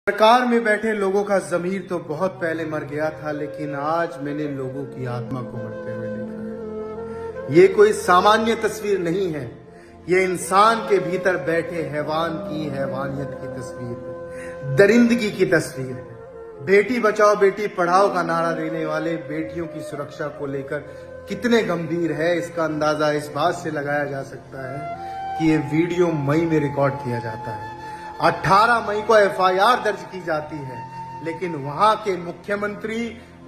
सरकार में बैठे लोगों का जमीर तो बहुत पहले मर गया था, लेकिन आज मैंने लोगों की आत्मा को मरते हुए देखा है। ये कोई सामान्य तस्वीर नहीं है, ये इंसान के भीतर बैठे हैवान की हैवानियत की तस्वीर है, दरिंदगी की तस्वीर है। बेटी बचाओ बेटी पढ़ाओ का नारा देने वाले बेटियों की सुरक्षा को लेकर कितने गंभीर है, इसका अंदाजा इस बात से लगाया जा सकता है कि ये वीडियो मई में रिकॉर्ड किया जाता है। 18 मई को एफआईआर दर्ज की जाती है, लेकिन वहां के मुख्यमंत्री,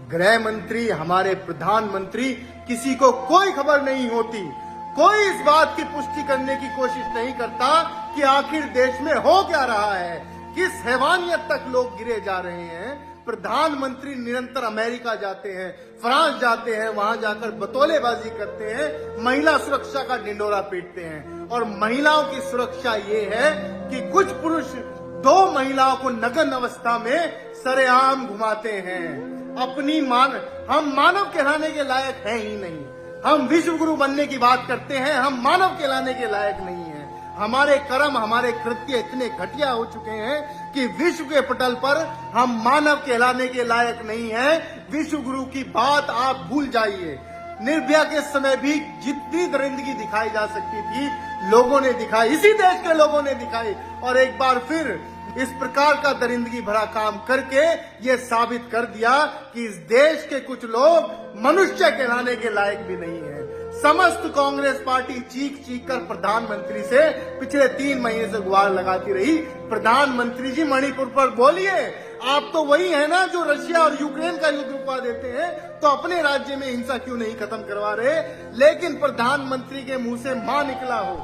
गृह मंत्री, हमारे प्रधानमंत्री, किसी को कोई खबर नहीं होती। कोई इस बात की पुष्टि करने की कोशिश नहीं करता कि आखिर देश में हो क्या रहा है, किस हैवानियत तक लोग गिरे जा रहे हैं। प्रधानमंत्री निरंतर अमेरिका जाते हैं, फ्रांस जाते हैं, वहां जाकर बतौलेबाजी करते हैं, महिला सुरक्षा का ढिंडोरा पीटते हैं। और महिलाओं की सुरक्षा ये है कि कुछ पुरुष 2 महिलाओं को नग्न अवस्था में सरेआम घुमाते हैं। हम मानव कहलाने के लायक हैं ही नहीं। हम विश्व गुरु बनने की बात करते हैं, हम मानव कहलाने के लायक नहीं है। हमारे कर्म, हमारे कृत्य इतने घटिया हो चुके हैं कि विश्व के पटल पर हम मानव कहलाने के लायक नहीं है। विश्व गुरु की बात आप भूल जाइए। निर्भया के समय भी जितनी दरिंदगी दिखाई जा सकती थी, लोगों ने दिखाई, इसी देश के लोगों ने दिखाई। और एक बार फिर इस प्रकार का दरिंदगी भरा काम करके ये साबित कर दिया कि इस देश के कुछ लोग मनुष्य कहलाने के लायक भी नहीं है। समस्त कांग्रेस पार्टी चीख चीख कर प्रधानमंत्री से पिछले 3 महीने से गुहार लगाती रही, प्रधानमंत्री जी मणिपुर पर बोलिए। आप तो वही है ना जो रशिया और यूक्रेन का युद्ध रुकवा देते हैं, तो अपने राज्य में हिंसा क्यों नहीं खत्म करवा रहे। लेकिन प्रधानमंत्री के मुंह से मां निकला हो,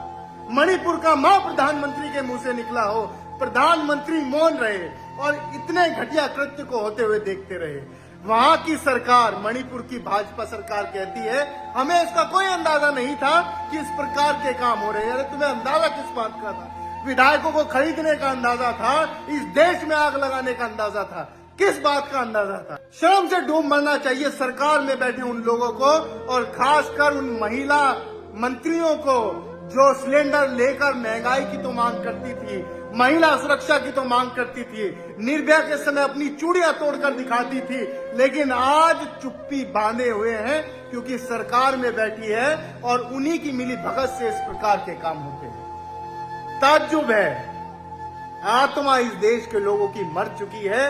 मणिपुर का मां प्रधानमंत्री के मुंह से निकला हो, प्रधानमंत्री मौन रहे और इतने घटिया कृत्य को होते हुए देखते रहे। वहां की सरकार, मणिपुर की भाजपा सरकार कहती है हमें इसका कोई अंदाजा नहीं था कि इस प्रकार के काम हो रहे हैं। अरे तुम्हें अंदाजा किस बात का था? विधायकों को खरीदने का अंदाजा था, इस देश में आग लगाने का अंदाजा था, किस बात का अंदाजा था? शर्म से डूब मरना चाहिए सरकार में बैठे उन लोगों को, और खासकर उन महिला मंत्रियों को जो सिलेंडर लेकर महंगाई की तो मांग करती थी, महिला सुरक्षा की तो मांग करती थी, निर्भया के समय अपनी चूड़ियां तोड़कर दिखाती थी, लेकिन आज चुप्पी बांधे हुए हैं क्योंकि सरकार में बैठी है और उन्हीं की मिली भगत से इस प्रकार के काम होते हैं। ताज्जुब है, आत्मा इस देश के लोगों की मर चुकी है।